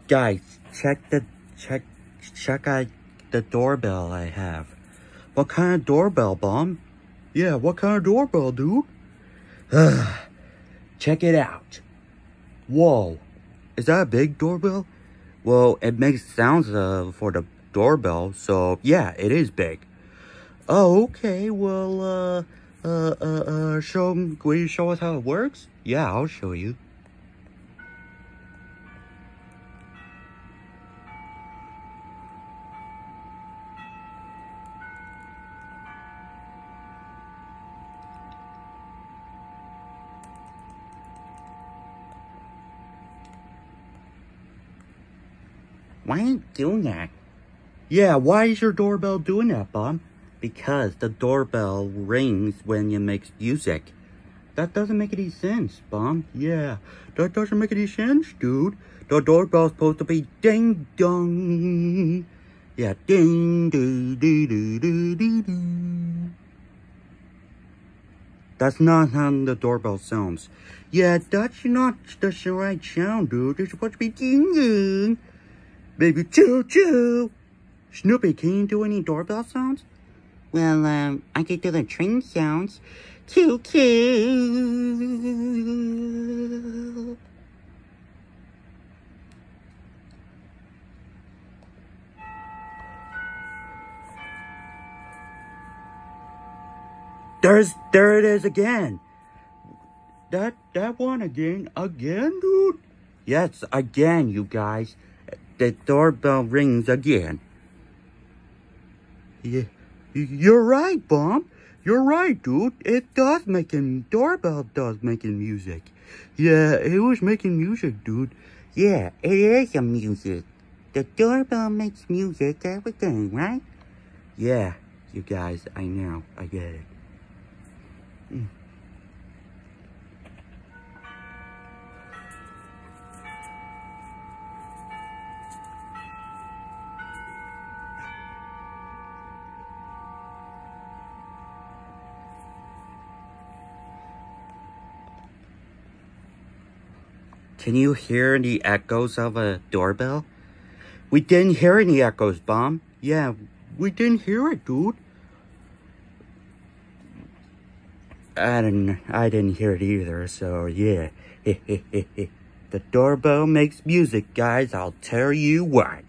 Guys, check out the doorbell I have. What kind of doorbell, Bomb? Yeah, what kind of doorbell, dude? Check it out. Whoa. Is that a big doorbell? Well, it makes sounds for the doorbell, so yeah, it is big. Oh, okay. Well, will you show us how it works? Yeah, I'll show you. Why are you doing that? Yeah, why is your doorbell doing that, Bob? Because the doorbell rings when it makes music. That doesn't make any sense, Bob. Yeah, that doesn't make any sense, dude. The doorbell's supposed to be ding dong. Yeah, ding doo doo doo doo doo doo. That's not how the doorbell sounds. Yeah, that's not the right sound, dude. It's supposed to be ding ding. Baby choo choo. Snoopy, can you do any doorbell sounds? Well, I could do the train sounds. Choo choo. There it is again. That one again, dude. Yes, again, you guys. The doorbell rings again. Yeah, you're right, Bomb. You're right, dude. Doorbell does making music. Yeah, it was making music, dude. Yeah, it is a music. The doorbell makes music every day, right? Yeah, you guys, I know. I get it. Can you hear the echoes of a doorbell? We didn't hear any echoes, Bomb. Yeah, we didn't hear it, dude. I didn't hear it either, so yeah. The doorbell makes music, guys. I'll tell you what.